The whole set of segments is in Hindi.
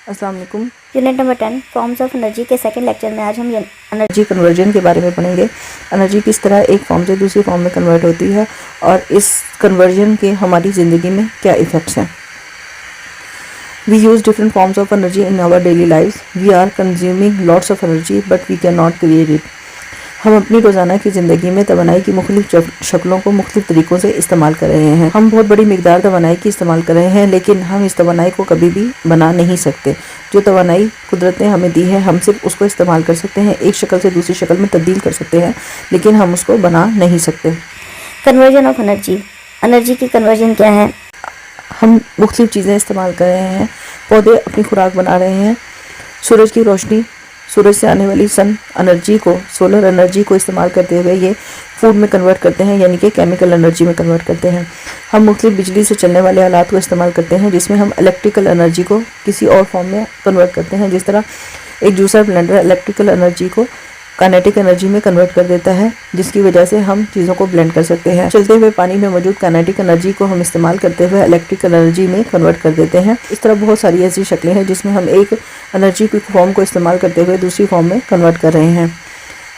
अस्सलाम वालेकुम। Unit number 10 forms of energy के सेकंड लेक्चर में आज हम एनर्जी कन्वर्जन के बारे में पढ़ेंगे। एनर्जी किस तरह एक फॉर्म से दूसरी फॉर्म में कन्वर्ट होती है और इस कन्वर्जन के हमारी ज़िंदगी में क्या इफ़ेक्ट्स हैं। We use different forms of energy in our daily life. We are consuming lots of energy but we can not create it. हम अपनी रोज़ाना की ज़िंदगी में तवानाई की मुख्तलिफ शक्लों को मुख्तलिफ तरीक़ों से इस्तेमाल कर रहे हैं। हम बहुत बड़ी मिकदार तवानाई की इस्तेमाल कर रहे हैं, लेकिन हम इस तवानाई को कभी भी बना नहीं सकते। जो तवानाई कुदरत ने हमें दी है, हम सिर्फ उसको इस्तेमाल कर सकते हैं, एक शक्ल से दूसरी शक्ल में तब्दील कर सकते हैं, लेकिन हम उसको बना नहीं सकते। Conversion of energy. एनर्जी की कन्वर्जन क्या है? हम मुख्तलिफ चीज़ें इस्तेमाल कर रहे हैं। पौधे अपनी खुराक बना रहे हैं। सूरज की रोशनी, सूरज से आने वाली सन एनर्जी को, सोलर एनर्जी को इस्तेमाल करते हुए ये फूड में कन्वर्ट करते हैं, यानी कि केमिकल एनर्जी में कन्वर्ट करते हैं। हम मुख्तलिफ बिजली से चलने वाले आलात को इस्तेमाल करते हैं, जिसमें हम इलेक्ट्रिकल एनर्जी को किसी और फॉर्म में कन्वर्ट करते हैं। जिस तरह एक जूसर ब्लेंडर इलेक्ट्रिकल एनर्जी को काइनेटिक एनर्जी में कन्वर्ट कर देता है, जिसकी वजह से हम चीज़ों को ब्लेंड कर सकते हैं। चलते हुए पानी में मौजूद काइनेटिक एनर्जी को हम इस्तेमाल करते हुए इलेक्ट्रिकल एनर्जी में कन्वर्ट कर देते हैं। इस तरह बहुत सारी ऐसी शक्लें हैं जिसमें हम एक एनर्जी की फॉर्म को इस्तेमाल करते हुए दूसरी फॉर्म में कन्वर्ट कर रहे हैं।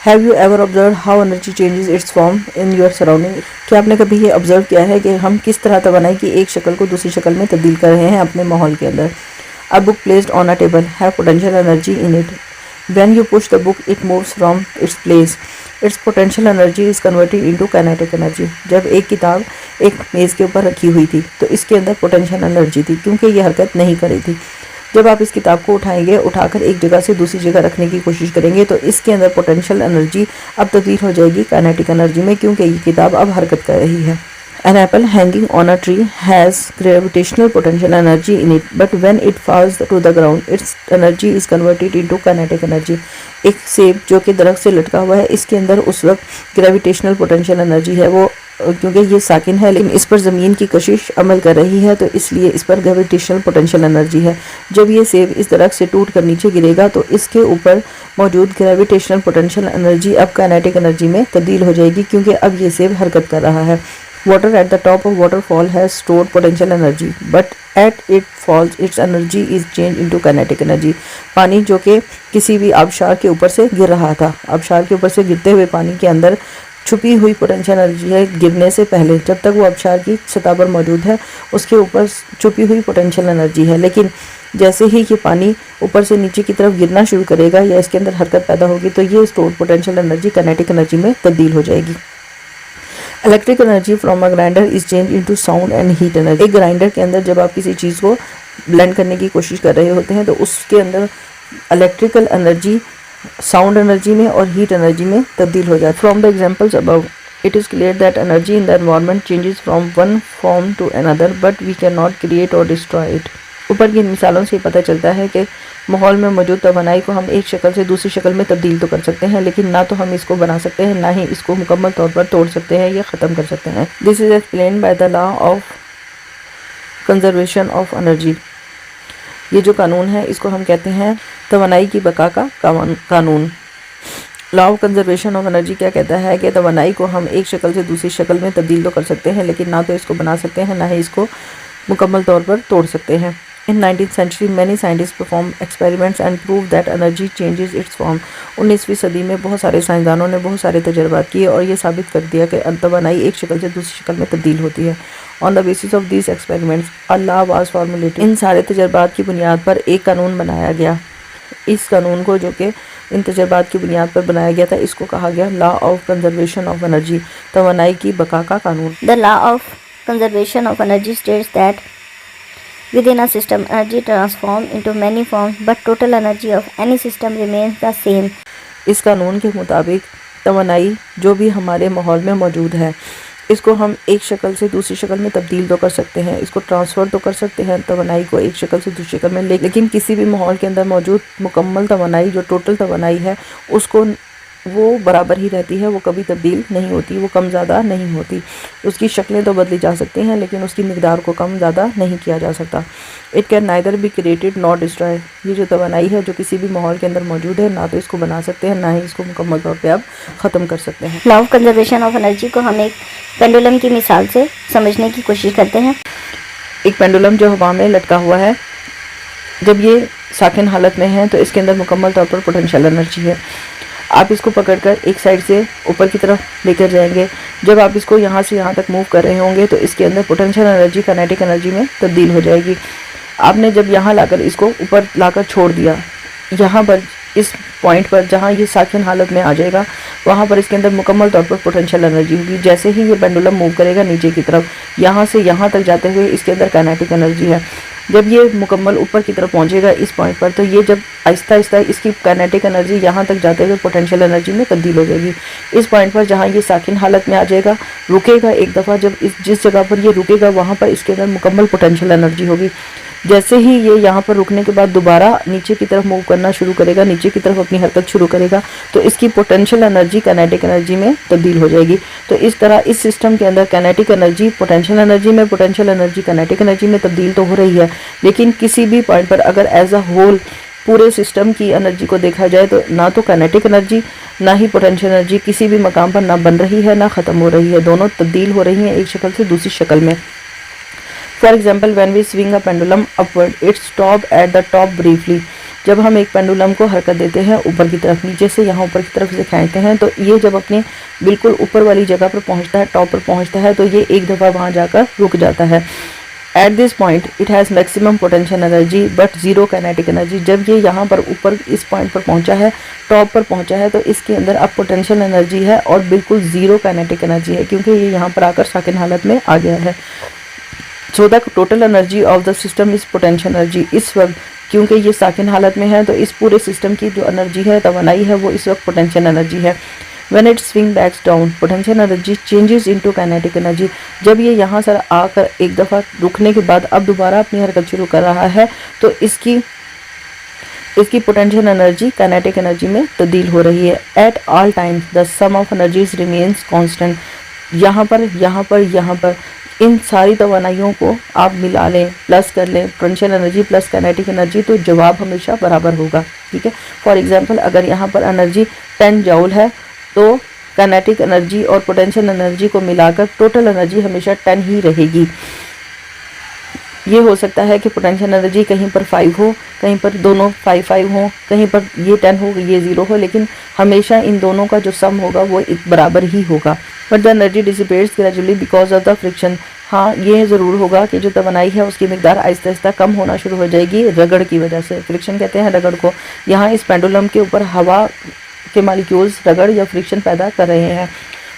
Have you ever observe how energy changes it's form in your surrounding? क्या आपने कभी ये ऑब्जर्व किया है कि हम किस तरह तवानाई की एक शक्ल को दूसरी शक्ल में तब्दील कर रहे हैं अपने माहौल के अंदर? A book placed on a table have potential energy in it. When you push the book, it moves from its place. Its potential energy is converted into kinetic energy. जब एक किताब एक मेज़ के ऊपर रखी हुई थी तो इसके अंदर पोटेंशियल एनर्जी थी, क्योंकि ये हरकत नहीं कर रही थी। जब आप इस किताब को उठाएंगे, उठाकर एक जगह से दूसरी जगह रखने की कोशिश करेंगे, तो इसके अंदर पोटेंशियल एनर्जी अब तब्दील हो जाएगी काइनेटिक एनर्जी में, क्योंकि ये किताब अब हरकत कर रही है। An apple hanging on a tree has gravitational potential energy in it, but when it falls to the ground, its energy is converted into kinetic energy. एक सेब जो कि दरख्त से लटका हुआ है, इसके अंदर उस वक्त ग्रेविटेशनल पोटेंशियल एनर्जी है, वो क्योंकि ये साकिन है लेकिन इस पर ज़मीन की कशिश अमल कर रही है, तो इसलिए इस पर ग्रेविटेशनल पोटेंशियल एनर्जी है। जब ये सेब इस दरख्त से टूट कर नीचे गिरेगा तो इसके ऊपर मौजूद ग्रेविटेशनल पोटेंशियल एनर्जी अब काइनेटिक एनर्जी में तब्दील हो जाएगी, क्योंकि अब ये सेब हरकत कर रहा है। Water at the top of waterfall has stored potential energy, but at it falls, its energy is changed into kinetic energy. पानी जो कि किसी भी आबशार के ऊपर से गिर रहा था, आबशार के ऊपर से गिरते हुए पानी के अंदर छुपी हुई पोटेंशियल एनर्जी है। गिरने से पहले जब तक वो आबशार की सतह पर मौजूद है, उसके ऊपर छुपी हुई पोटेंशियल एनर्जी है, लेकिन जैसे ही ये पानी ऊपर से नीचे की तरफ गिरना शुरू करेगा या इसके अंदर हरकत पैदा होगी, तो ये stored potential energy kinetic energy में तब्दील हो जाएगी। Electric energy from a grinder is change into sound and heat energy. एक ग्राइंडर के अंदर जब आप किसी चीज़ को ब्लेंड करने की कोशिश कर रहे होते हैं, तो उसके अंदर इलेक्ट्रिकल एनर्जी साउंड एनर्जी में और हीट एनर्जी में तब्दील हो जाती है। From the examples above it is clear that energy in the environment changes from one form to another, but we can not create और डिस्ट्रॉय इट। ऊपर की मिसालों से पता चलता है कि माहौल में मौजूद तवानाई को हम एक शक्ल से दूसरी शक्ल में तब्दील तो कर सकते हैं, लेकिन ना तो हम इसको बना सकते हैं, ना ही इसको मुकम्मल तौर पर तोड़ सकते हैं या ख़त्म कर सकते हैं। This is explain by the law of conservation of energy. ये जो कानून है इसको हम कहते हैं तवानाई की बका का कानून। Law of conservation of energy क्या कहता है कि तवानाई को हम एक शक्ल से दूसरी शक्ल में तब्दील तो कर सकते हैं, लेकिन ना तो इसको बना सकते हैं, ना ही इसको मुकम्मल तौर पर तोड़ सकते हैं। In 19th century, many scientists performed experiments and proved that energy changes its form. 19वीं सदी में बहुत सारे साइंसदानों ने बहुत सारे तजर्बात किए और ये साबित कर दिया कि तवानाई एक शक्ल से दूसरी शक्ल में तब्दील होती है। On the basis of these experiments, a law was formulated. इन सारे तजर्बात की बुनियाद पर एक कानून बनाया गया। इस कानून को, जो कि इन तजर्बात की बुनियाद पर बनाया गया था, इसको कहा गया law of conservation of energy, तवानाई की बका का कानून। The law of conservation of energy states that within a system, energy transforms into many forms, but total energy of any system remains the same. इस कानून के मुताबिक तवानाई जो भी हमारे माहौल में मौजूद है, इसको हम एक शक्ल से दूसरी शक्ल में तब्दील तो कर सकते हैं, इसको ट्रांसफ़र तो कर सकते हैं तवानाई को एक शक्ल से दूसरी शक्ल में, लेकिन किसी भी माहौल के अंदर मौजूद मुकम्मल तवानाई जो टोटल तवानाई है उसको वो बराबर ही रहती है, वो कभी तब्दील नहीं होती, वो कम ज़्यादा नहीं होती। उसकी शक्लें तो बदली जा सकती हैं, लेकिन उसकी मिकदार को कम ज़्यादा नहीं किया जा सकता। It can neither be created not destroy. ये जो तवानाई है जो किसी भी माहौल के अंदर मौजूद है, ना तो इसको बना सकते हैं, ना ही इसको मुकम्मल तौर पर आप ख़त्म कर सकते हैं। Law of conservation of energy को हम एक पेंडुलम की मिसाल से समझने की कोशिश करते हैं। एक पेंडुलम जो हवा में लटका हुआ है, जब ये साकिन हालत में है तो इसके अंदर मुकम्मल तौर पर पोटेंशियल एनर्जी है। आप इसको पकड़कर एक साइड से ऊपर की तरफ लेकर जाएंगे। जब आप इसको यहाँ से यहाँ तक मूव कर रहे होंगे तो इसके अंदर पोटेंशियल एनर्जी काइनेटिक एनर्जी में तब्दील हो जाएगी। आपने जब यहाँ लाकर इसको ऊपर लाकर छोड़ दिया, यहाँ पर इस पॉइंट पर जहाँ ये साकिन हालत में आ जाएगा वहाँ पर इसके अंदर मुकम्मल तौर पर पोटेंशियल एनर्जी होगी। जैसे ही ये पेंडुलम मूव करेगा नीचे की तरफ, यहाँ से यहाँ तक जाते हुए इसके अंदर काइनेटिक एनर्जी है। जब ये मुकम्मल ऊपर की तरफ पहुँचेगा इस पॉइंट पर, तो ये जब आहिस्ता आहिस्ता इसकी काइनेटिक एनर्जी यहाँ तक जाते हुए पोटेंशियल एनर्जी में तब्दील हो जाएगी। इस पॉइंट पर जहाँ ये साकिन हालत में आ जाएगा, रुकेगा एक दफ़ा, जब जिस जगह पर ये रुकेगा वहाँ पर इसके अंदर मुकम्मल पोटेंशियल एनर्जी होगी। जैसे ही ये यहाँ पर रुकने के बाद दोबारा नीचे की तरफ मूव करना शुरू करेगा, नीचे की तरफ अपनी हरकत शुरू करेगा, तो इसकी पोटेंशियल एनर्जी काइनेटिक एनर्जी में तब्दील हो जाएगी। तो इस तरह इस सिस्टम के अंदर काइनेटिक एनर्जी पोटेंशियल एनर्जी में, पोटेंशियल एनर्जी काइनेटिक एनर्जी में तब्दील तो हो रही है, लेकिन किसी भी पॉइंट पर अगर एज अ होल पूरे सिस्टम की एनर्जी को देखा जाए तो ना तो काइनेटिक एनर्जी ना ही पोटेंशियल एनर्जी किसी भी मकाम पर ना बन रही है ना ख़त्म हो रही है, दोनों तब्दील हो रही हैं एक शक्ल से दूसरी शक्ल में। For example, when we swing a pendulum upward it stop at the top briefly. जब हम एक पेंडुलम को हरकत देते हैं ऊपर की तरफ, नीचे से यहाँ ऊपर की तरफ से खींचते हैं, तो ये जब अपने बिल्कुल ऊपर वाली जगह पर पहुँचता है, टॉप पर पहुँचता है, तो ये एक दफ़ा वहाँ जाकर रुक जाता है। At this point it has maximum potential energy but zero kinetic energy. जब ये यहाँ पर ऊपर इस पॉइंट पर पहुँचा है, टॉप पर पहुँचा है, तो इसके अंदर अब पोटेंशियल एनर्जी है और बिल्कुल ज़ीरो काइनेटिक एनर्जी है, क्योंकि ये यहाँ पर आकर साकिन हालत में आ गया है। So the total energy of the system is potential energy. इस वक्त क्योंकि ये साकिन हालत में है तो इस पूरे सिस्टम की जो एनर्जी है, तवानाई है, वो इस वक्त पोटेंशियल एनर्जी है। When it swing backs down, potential energy changes into kinetic energy। जब ये यहाँ से आकर एक दफ़ा रुकने के बाद अब दोबारा अपनी हरकत शुरू कर रहा है, तो इसकी पोटेंशियल एनर्जी काइनेटिक एनर्जी में तब्दील हो रही है। At all times the sum of energies remains constant. यहाँ पर इन सारी तवानाइयों को आप मिला लें, प्लस कर लें, potential energy plus kinetic energy, तो जवाब हमेशा बराबर होगा। ठीक है। फॉर एग्जांपल, अगर यहाँ पर एनर्जी 10 जूल है तो काइनेटिक एनर्जी और पोटेंशियल एनर्जी को मिलाकर टोटल एनर्जी हमेशा 10 ही रहेगी। ये हो सकता है कि पोटेंशियल एनर्जी कहीं पर 5 हो, कहीं पर दोनों 5 हो, कहीं पर ये 10 हो, ये 0 हो, लेकिन हमेशा इन दोनों का जो सम होगा वो बराबर ही होगा। But the energy dissipates gradually because of the friction. हाँ, ये ज़रूर होगा कि जो तवानाई है उसकी मिकदार आहिस्ता आहिस्ता कम होना शुरू हो जाएगी रगड़ की वजह से। फ्रिक्शन कहते हैं रगड़ को। यहाँ इस पेंडुलम के ऊपर हवा के मालिक्यूल्स रगड़ या फ्रिक्शन पैदा कर रहे हैं।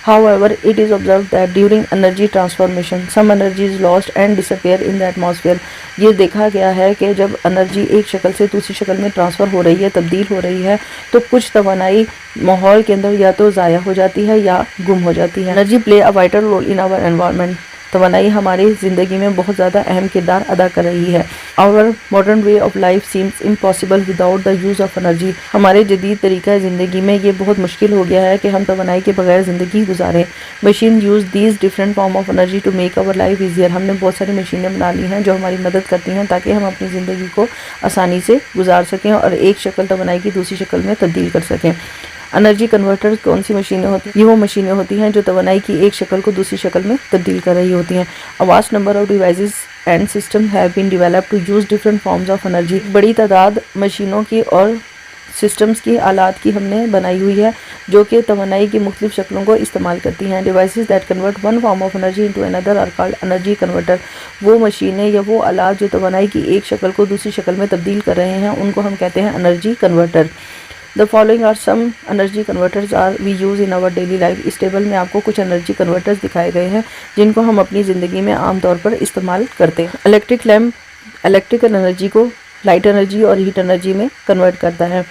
However, it is observed that during energy transformation, some energy is lost and disappear in the atmosphere। ये देखा गया है कि जब एनर्जी एक शक्ल से दूसरी शक्ल में ट्रांसफ़र हो रही है, तब्दील हो रही है, तो कुछ तवानाई माहौल के अंदर या तो ज़ाया हो जाती है या गुम हो जाती है। Energy play a vital role in our environment. तवानाई हमारी ज़िंदगी में बहुत ज़्यादा अहम किरदार अदा कर रही है। Our modern way of life seems impossible without the use of energy. हमारे जदीद तरीका ज़िंदगी में ये बहुत मुश्किल हो गया है कि हम तवानाई के बगैर ज़िंदगी गुजारें। Machine use these different form of energy to make our life easier. हमने बहुत सारी मशीनें बना ली हैं जो हमारी मदद करती हैं ताकि हम अपनी ज़िंदगी को आसानी से गुजार सकें और एक शक्ल तवानाई की दूसरी शक्ल में तब्दील कर सकें। एनर्जी कन्वर्टर कौन सी मशीनें होती हैं? ये वो मशीनें होती हैं जो तवानाई की एक शक्ल को दूसरी शक्ल में तब्दील कर रही होती हैं। A vast number of devices and system have been developed to use different forms of energy. बड़ी तादाद मशीनों की और सिस्टम्स की आलात की हमने बनाई हुई है जो कि तवानाई की मुख्तलिफ शक्लों को इस्तेमाल करती हैं। Devices that convert one form of energy into another are called energy converter. वो मशीनें या वो आलात जो तवानाई की एक शक्ल को दूसरी शक्ल में तब्दील कर रहे हैं उनको हम कहते हैं energy converter. The following are some energy converters are we use in our daily life. इस टेबल में आपको कुछ एनर्जी कन्वर्टर्स दिखाए गए हैं जिनको हम अपनी ज़िंदगी में आम तौर पर इस्तेमाल करते हैं। इलेक्ट्रिक लैम्प इलेक्ट्रिकल एनर्जी को लाइट एनर्जी और हीट एनर्जी में कन्वर्ट करता है।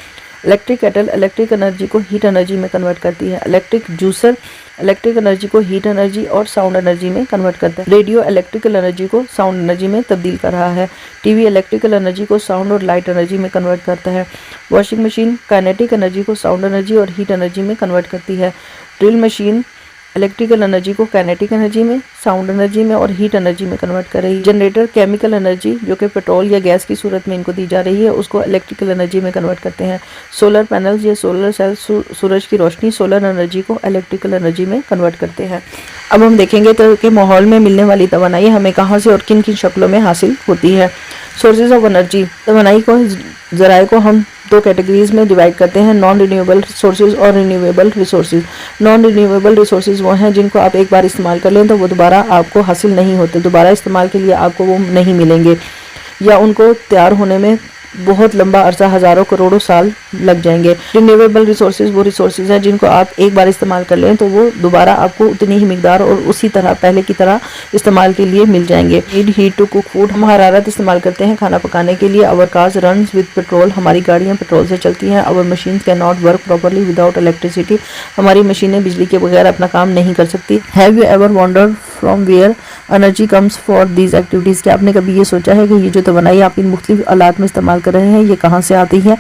इलेक्ट्रिक केटल इलेक्ट्रिक एनर्जी को हीट एनर्जी में कन्वर्ट करती है। इलेक्ट्रिक जूसर इलेक्ट्रिक एनर्जी को हीट एनर्जी और साउंड एनर्जी में कन्वर्ट करता है। रेडियो इलेक्ट्रिकल एनर्जी को साउंड एनर्जी में तब्दील कर रहा है। टीवी इलेक्ट्रिकल एनर्जी को साउंड और लाइट एनर्जी में कन्वर्ट करता है। वॉशिंग मशीन काइनेटिक एनर्जी को साउंड एनर्जी और हीट एनर्जी में कन्वर्ट करती है। ड्रिल मशीन इलेक्ट्रिकल एनर्जी को काइनेटिक एनर्जी में, साउंड एनर्जी में और हीट एनर्जी में कन्वर्ट कर रही है। जनरेटर केमिकल एनर्जी जो कि पेट्रोल या गैस की सूरत में इनको दी जा रही है उसको इलेक्ट्रिकल एनर्जी में कन्वर्ट करते हैं। सोलर पैनल्स या सोलर सेल सूरज की रोशनी सोलर एनर्जी को इलेक्ट्रिकल एनर्जी में कन्वर्ट करते हैं। अब हम देखेंगे तो कि माहौल में मिलने वाली तवानाई हमें कहाँ से और किन किन शक्लों में हासिल होती है। सोर्सेज ऑफ एनर्जी, तवानाई को ज़राए को हम दो कैटेगरीज में डिवाइड करते हैं, नॉन रिन्यूएबल रिसोर्सेज और renewable resources. Non renewable resources वो हैं जिनको आप एक बार इस्तेमाल कर लें तो वो दोबारा आपको हासिल नहीं होते, दोबारा इस्तेमाल के लिए आपको वो नहीं मिलेंगे, या उनको तैयार होने में बहुत लंबा अरसा हज़ारों करोड़ों साल लग जाएंगे। रिन्यूएबल रिसोर्सेज वो रिसोर्सेज हैं जिनको आप एक बार इस्तेमाल कर लें तो वो दोबारा आपको उतनी ही मिकदार और उसी तरह पहले की तरह इस्तेमाल के लिए मिल जाएंगे। हीट टू कुक फूड, हम हरारत इस्तेमाल करते हैं खाना पकाने के लिए। Our cars runs with petrol, हमारी गाड़ियाँ पेट्रोल से चलती हैं। Our machine can not work properly without electricity, हमारी मशीनें बिजली के बगैर अपना काम नहीं कर सकती। Have you ever wondered from where energy comes for these activities, क्या आपने कभी ये सोचा है कि ये जो तवानाई आप इन मुख्तलिफ आलात में इस्तेमाल कर रहे हैं ये कहाँ से आती है।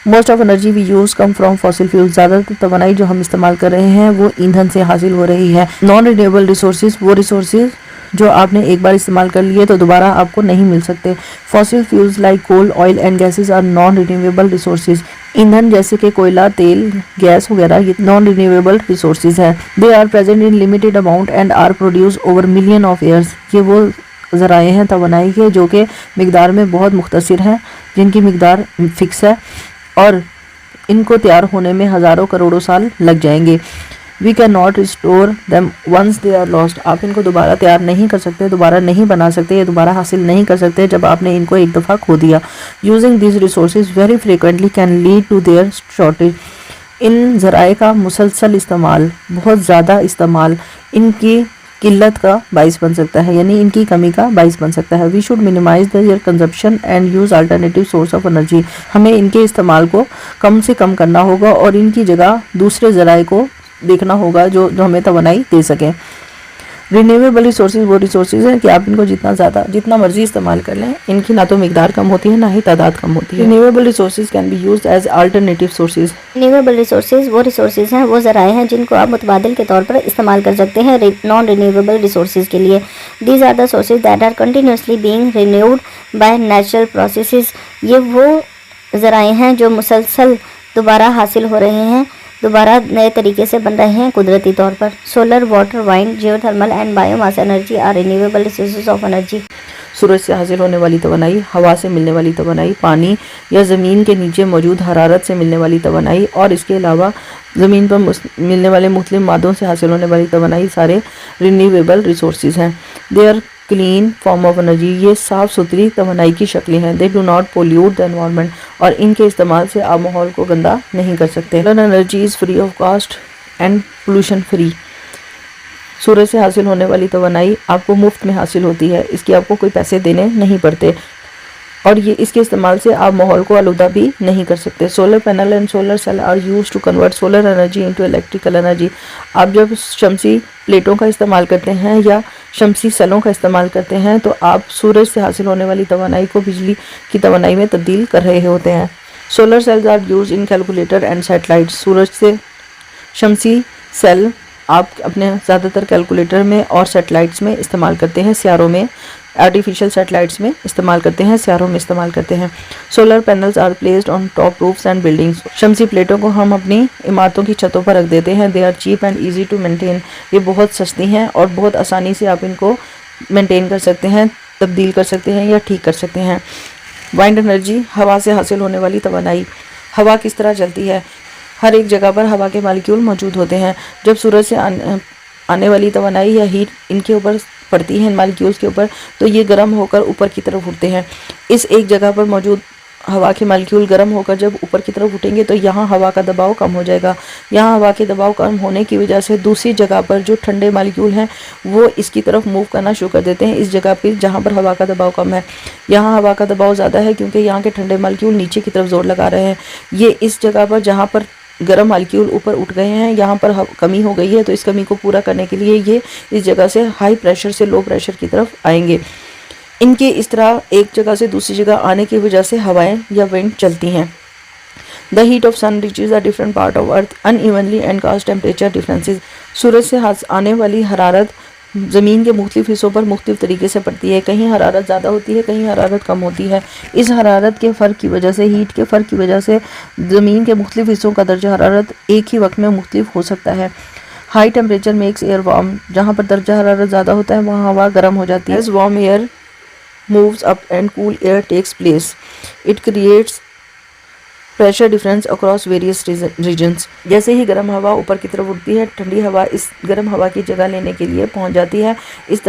Most of energy we use come from fossil fuel, ज़्यादातर तवानाई जो हम इस्तेमाल कर रहे हैं वो ईंधन से हासिल हो रही है। नॉन रिन्यूएबल रिसोर्सेज वो रिसोर्सेज जो आपने एक बार इस्तेमाल कर लिए तो दोबारा आपको नहीं मिल सकते। Fossil fuels like coal, oil and gases are non renewable resources, ईंधन जैसे कि कोयला, तेल, गैस वगैरह ये नॉन रिन्यूएबल रिसोर्सेज हैं। They are present in limited amount and are produce over million of years, ये वो ज़राए हैं तवानाई के जो कि मिकदार में बहुत मुख्तसर हैं, जिनकी मिकदार फिक्स है और इनको तैयार होने में हज़ारों करोड़ों साल लग जाएंगे। We can not restore them once they are lost, आप इनको दोबारा तैयार नहीं कर सकते, दोबारा नहीं बना सकते, या दोबारा हासिल नहीं कर सकते जब आपने इनको एक दफ़ा खो दिया। Using this resources very frequently can lead to their shortage, इन ज़राए का मुसलसल इस्तेमाल, बहुत ज़्यादा इस्तेमाल इनकी किल्लत का बाइस बन सकता है, यानी इनकी कमी का बाइस बन सकता है। We should minimize their consumption and use alternative source of energy, हमें इनके इस्तेमाल को कम से कम करना होगा और इनकी जगह दूसरे ज़राए को देखना होगा जो हमें तवानाई दे सकें। रिन्यूएबल रिसोर्सेज वो रिसोर्सेज हैं कि आप इनको जितना मर्जी इस्तेमाल कर लें, इनकी ना तो मिकदार कम होती है ना ही तादाद कम होती है। Renewable resources can be used as alternative sources, renewable resources वो रिसोर्सेज हैं, वो ज़राए हैं जिनको आप मुतबादिल के तौर पर इस्तेमाल कर सकते हैं नॉन रिन्यूएबल रिसोर्सेज के लिए। These are the sources that are continuously being renewed by natural processes, ये वो ज़राए हैं जो मुसलसल दोबारा हासिल हो रहे हैं, दोबारा नए तरीके से बन रहे हैं कुदरती तौर पर। Solar, water, wind, geothermal and biomass energy are renewable resources of energy. सूरज से हासिल होने वाली तवानाई, हवा से मिलने वाली तवानाई, पानी या ज़मीन के नीचे मौजूद हरारत से मिलने वाली तवानाई और इसके अलावा ज़मीन पर मिलने वाले मुख्तलिफ मादों से हासिल होने वाली तवानाई सारे रिन्यूएबल रिसोर्सेज हैं। They are clean form of energy, ये साफ़ सुथरी तवानाई की शक्लें हैं। They do not pollute the environment, और इनके इस्तेमाल से आप माहौल को गंदा नहीं कर सकते। Energy is free of cost and pollution free, सूरज से हासिल होने वाली तवानाई आपको मुफ्त में हासिल होती है, इसकी आपको कोई पैसे देने नहीं पड़ते और ये इसके इस्तेमाल से आप माहौल को आलूदा भी नहीं कर सकते। Solar panel and solar cell are used to convert solar energy into electrical energy, आप जब शमसी प्लेटों का इस्तेमाल करते हैं या शमसी सेलों का इस्तेमाल करते हैं तो आप सूरज से हासिल होने वाली तवानाई को बिजली की तवानाई में तब्दील कर रहे होते हैं। Solar cells are used in calculator and satellite, सूरज से शमसी सेल आप अपने ज़्यादातर कैलकुलेटर में और सैटेलाइट्स में इस्तेमाल करते हैं, सियारों में आर्टिफिशियल सैटेलाइट्स में इस्तेमाल करते हैं, सियारों में इस्तेमाल करते हैं। Solar panels are placed on top roofs and buildings, शमसी प्लेटों को हम अपनी इमारतों की छतों पर रख देते हैं। They are cheap and easy to maintain, ये बहुत सस्ती हैं और बहुत आसानी से आप इनको मेंटेन कर सकते हैं, तब्दील कर सकते हैं या ठीक कर सकते हैं। वाइंड एनर्जी, हवा से हासिल होने वाली तवानाई, हवा किस तरह चलती है, हर एक जगह पर हवा के मालिक्यूल मौजूद होते हैं। जब सूरज से आने वाली तवानाई या हीट इनके ऊपर पड़ती है, इन मालिक्यूल्स के ऊपर, तो ये गर्म होकर ऊपर की तरफ उठते हैं। इस एक जगह पर मौजूद हवा के मालिक्यूल गर्म होकर जब ऊपर की तरफ उठेंगे तो यहाँ हवा का दबाव कम हो जाएगा। यहाँ हवा के दबाव कम होने की वजह से दूसरी जगह पर जो ठंडे मालिक्यूल हैं वो इसकी तरफ मूव करना शुरू कर देते हैं, इस जगह पर जहाँ पर हवा का दबाव कम है। यहाँ हवा का दबाव ज़्यादा है क्योंकि यहाँ के ठंडे मालिक्यूल नीचे की तरफ जोर लगा रहे हैं। ये इस जगह पर जहाँ पर गर्म मालिक्यूल ऊपर उठ गए हैं, यहाँ पर कमी हो गई है, तो इस कमी को पूरा करने के लिए ये इस जगह से हाई प्रेशर से लो प्रेशर की तरफ आएंगे। इनके इस तरह एक जगह से दूसरी जगह आने की वजह से हवाएं या विंड चलती हैं। The heat of sun reaches the different part of earth unevenly and cause temperature differences. सूरज से आने वाली हरारत ज़मीन के मुख्तलिफ हिस्सों पर मुख्तलिफ तरीके से पड़ती है। कहीं हरारत ज़्यादा होती है, कहीं हरारत कम होती है। इस हरारत के फ़र्क की वजह से, हीट के फ़र्क की वजह से ज़मीन के मुख्तलिफ हिस्सों का दर्जा हरारत एक ही वक्त में मुख्तलिफ हो सकता है। High temperature makes air warm, जहाँ पर दर्जा हरारत ज़्यादा होता है वहाँ हवा गर्म हो जाती है। As warm air moves up and cool air takes place, it creates pressure difference across various regions. जैसे ही गर्म हवा ऊपर की तरफ उठती है, ठंडी हवा इस गर्म हवा की जगह लेने के लिए पहुंच जाती है। इस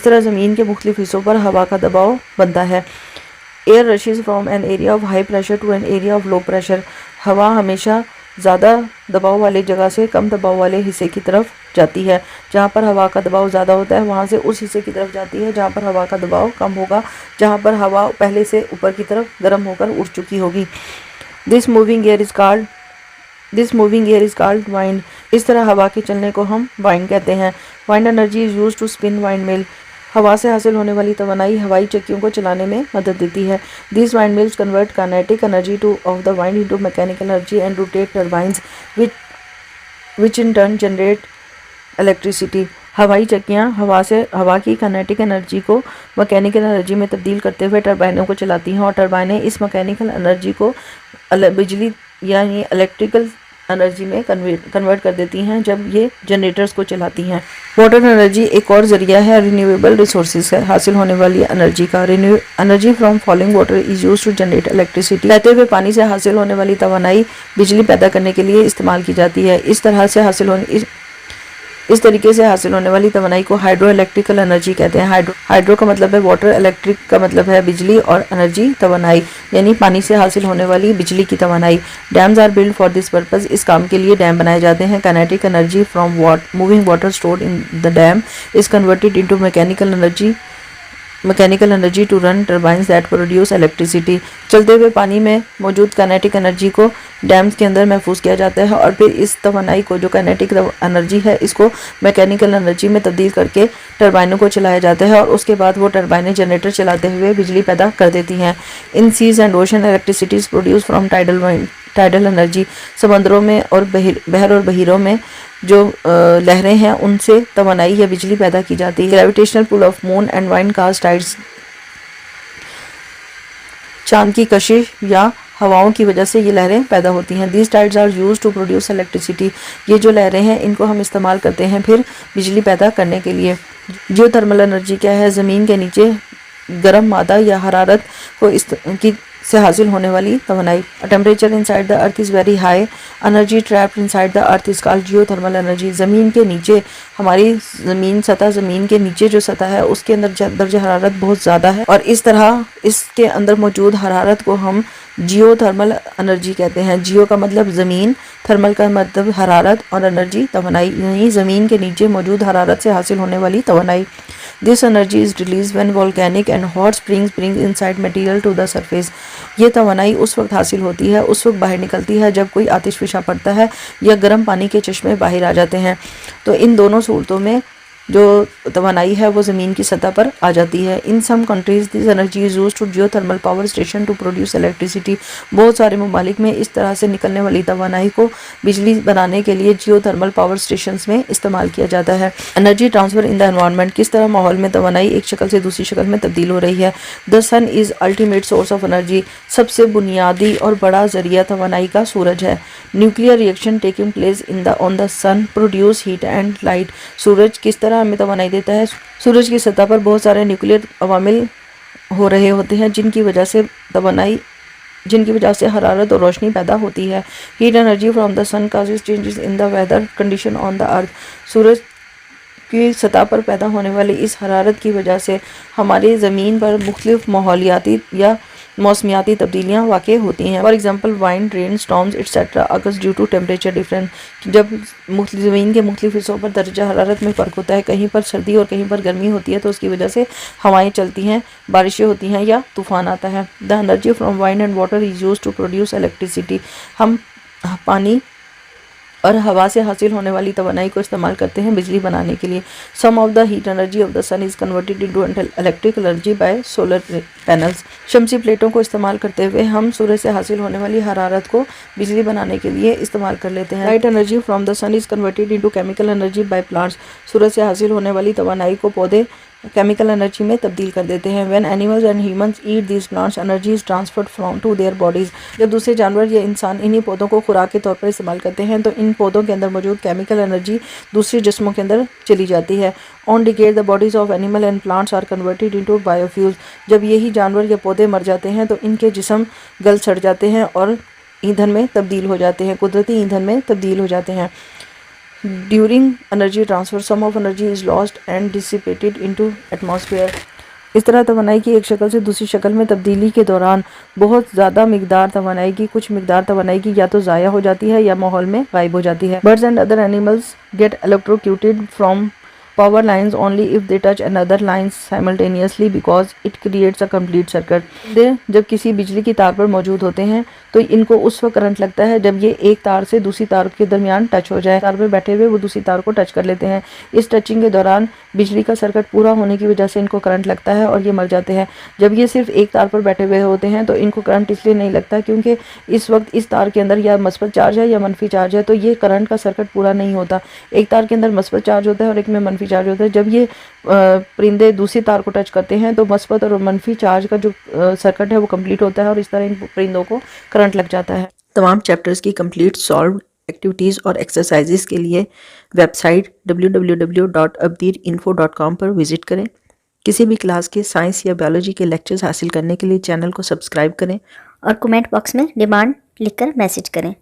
तरह ज़मीन के मुख्तलिफ हिस्सों पर हवा का दबाव बनता है। Air rushes from an area of high pressure to an area of low pressure. हवा हमेशा ज़्यादा दबाव वाले जगह से कम दबाव वाले हिस्से की तरफ जाती है। जहाँ पर हवा का दबाव ज़्यादा होता है वहाँ से उस हिस्से की तरफ जाती है जहाँ पर हवा का दबाव कम होगा, जहाँ पर हवा पहले से ऊपर की तरफ गर्म होकर उठ चुकी होगी। This moving air is called wind. इस तरह हवा के चलने को हम वाइंड कहते हैं। Wind energy is used to spin windmill. हवा से हासिल होने वाली तवानाई हवाई चक्कियों को चलाने में मदद देती है। These windmills convert kinetic energy of the wind into mechanical energy and rotate turbines which in turn generate electricity. हवाई चक्कियाँ हवा की काइनेटिक एनर्जी को मैकेनिकल एनर्जी में तब्दील करते हुए टरबाइनों को चलाती हैं और टरबाइनें इस मैकेनिकल एनर्जी को बिजली यानी इलेक्ट्रिकल एनर्जी में कन्वर्ट कर देती हैं जब ये जनरेटर्स को चलाती हैं। वाटर एनर्जी एक और ज़रिया है रिन्यूएबल रिसोर्सेज है हासिल होने वाली एनर्जी का। Energy from falling water is used to generate electricity. बहते हुए पानी से हासिल होने वाली तवानाई बिजली पैदा करने के लिए इस्तेमाल की जाती है। इस तरीके से हासिल होने वाली तवानाई को हाइड्रो इलेक्ट्रिकल एनर्जी कहते हैं। हाइड्रो का मतलब है वाटर, इलेक्ट्रिक का मतलब है बिजली और एनर्जी तवानाई यानी पानी से हासिल होने वाली बिजली की तवानाई। Dams are build for this purpose. इस काम के लिए डैम बनाए जाते हैं। Kinetic energy from moving water stored in the dam is converted into mechanical energy to run turbines that produce electricity. चलते हुए पानी में मौजूद काइनेटिक एनर्जी को डैम्स के अंदर महफूज किया जाता है और फिर इस तवानाई को जो काइनेटिक एनर्जी है इसको मैकेनिकल एनर्जी में तब्दील करके टरबाइनों को चलाया जाता है और उसके बाद वो टरबाइनें जनरेटर चलाते हुए बिजली पैदा कर देती हैं। In seas and ocean electricity is produce from tidal energy. समंदरों में और बहर और बहीरों में जो लहरें हैं उनसे तवानाई या बिजली पैदा की जाती है। Gravitational pull of moon and wind cast tides. चांद की कशिश या हवाओं की वजह से ये लहरें पैदा होती हैं। These tides are used to produce electricity. ये जो लहरें हैं इनको हम इस्तेमाल करते हैं फिर बिजली पैदा करने के लिए। जियोथर्मल एनर्जी क्या है? ज़मीन के नीचे गर्म मादा या हरारत को से हासिल होने वाली तवानाई। Temperature inside the earth is very high. Energy trapped inside the earth is called geothermal energy. ज़मीन के नीचे हमारी ज़मीन के नीचे जो सतह है उसके अंदर दर्जा हरारत बहुत ज़्यादा है और इस तरह इसके अंदर मौजूद हरारत को हम जियोथर्मल एनर्जी कहते हैं। जियो का मतलब ज़मीन, थर्मल का मतलब हरारत और एनर्जी तवानाई यानी ज़मीन के नीचे मौजूद हरारत से हासिल होने वाली तवानाई। This energy is release when volcanic and hot springs bring inside material to the surface. ये तवानाई उस वक्त हासिल होती है, उस वक्त बाहर निकलती है जब कोई आतिशफिशा पड़ता है या गर्म पानी के चश्मे बाहर आ जाते हैं। तो इन दोनों सूरतों में जो तवानाई है वो ज़मीन की सतह पर आ जाती है। In some countries this energy is used to geothermal power station to produce electricity. बहुत सारे ममालिक में इस तरह से निकलने वाली तवानाई को बिजली बनाने के लिए जियोथर्मल पावर स्टेशंस में इस्तेमाल किया जाता है। Energy transfer in the environment. किस तरह माहौल में तवानाई एक शक्ल से दूसरी शक्ल में तब्दील हो रही है। The sun is ultimate source of energy. सबसे बुनियादी और बड़ा ज़रिया तवानाई का सूरज है। Nuclear reaction taking place on the sun produce heat and light. सूरज किस तरह हमें तवानाई देता है? सूरज की सतह पर बहुत सारे न्यूक्लियर अवामिल हो रहे होते हैं जिनकी वजह से हरारत और रोशनी पैदा होती है। Heat energy from the sun causes changes in the weather condition on the earth. सूरज की सतह पर पैदा होने वाली इस हरारत की वजह से हमारी ज़मीन पर मुख्तलिफ माहौलियाती या मौसमियाती तब्दीलियाँ वाक़ होती हैं। For example wind, rain, storms etcetera occurs due to temperature difference. जब ज़मीन के मुख्तलिफ हिस्सों पर दर्जा हरारत में फ़र्क होता है, कहीं पर सर्दी और कहीं पर गर्मी होती है तो उसकी वजह से हवाएं चलती हैं, बारिशें होती हैं या तूफ़ान आता है। The energy from wind and water is used to produce electricity. हम पानी और हवा से हासिल होने वाली तवानाई को इस्तेमाल करते हैं बिजली बनाने के लिए। Some of the heat energy of the sun is converted into electric energy by solar panels. शमसी प्लेटों को इस्तेमाल करते हुए हम सूरज से हासिल होने वाली हरारत को बिजली बनाने के लिए इस्तेमाल कर लेते हैं। Light energy from the sun is converted into chemical energy by plants. सूरज से हासिल होने वाली तवानाई को पौधे केमिकल एनर्जी में तब्दील कर देते हैं। When animals and humans eat these plants energy is transferred from to their bodies. जब दूसरे जानवर या इंसान इन्हीं पौधों को खुराक के तौर पर इस्तेमाल करते हैं तो इन पौधों के अंदर मौजूद केमिकल एनर्जी दूसरे जिस्मों के अंदर चली जाती है। On decayed the bodies of animal and plants are converted into biofuels. जब यही जानवर या पौधे मर जाते हैं तो इनके जिस्म गल सड़ जाते हैं और ईंधन में तब्दील हो जाते हैं, कुदरती ईंधन में तब्दील हो जाते हैं। During energy transfer, some of energy is lost and dissipated into atmosphere. इस तरह तवानाई की एक शक्ल से दूसरी शक्ल में तब्दीली के दौरान बहुत ज़्यादा मिकदार तवानाई की कुछ मिकदार तवानाई की या तो ज़ाया हो जाती है या माहौल में गायब हो जाती है। Birds and other animals get electrocuted from power lines only if they touch another lines simultaneously because it creates a complete circuit. जब किसी बिजली की तार पर मौजूद होते हैं तो इनको उस वक्त करंट लगता है जब ये एक तार से दूसरी तार के दरमियान टच हो जाए। तार पर बैठे हुए वो दूसरी तार को टच कर लेते हैं। इस टचिंग के दौरान बिजली का सर्किट पूरा होने की वजह से इनको करंट लगता है और ये मर जाते हैं। जब ये सिर्फ एक तार पर बैठे हुए होते हैं तो इनको करंट इसलिए नहीं लगता क्योंकि इस वक्त इस तार के अंदर या मस्बत चार्ज है या मनफी चार्ज है, तो ये करंट का सर्किट पूरा नहीं होता। एक तार के अंदर मस्बत चार्ज होता है और एक में मनफी चार्ज होता है। जब ये परिंदे दूसरी तार को टच करते हैं तो मस्बत और मनफी चार्ज का जो सर्किट है वो कंप्लीट होता है और इस तरह इन परिंदों को करंट लग जाता है। तमाम चैप्टर्स की कंप्लीट सॉल्व एक्टिविटीज़ और एक्सरसाइजेस के लिए वेबसाइट www.abdirinfo.com पर विजिट करें। किसी भी क्लास के साइंस या बायोलॉजी के लेक्चर्स हासिल करने के लिए चैनल को सब्सक्राइब करें और कमेंट बॉक्स में डिमांड लिखकर मैसेज करें।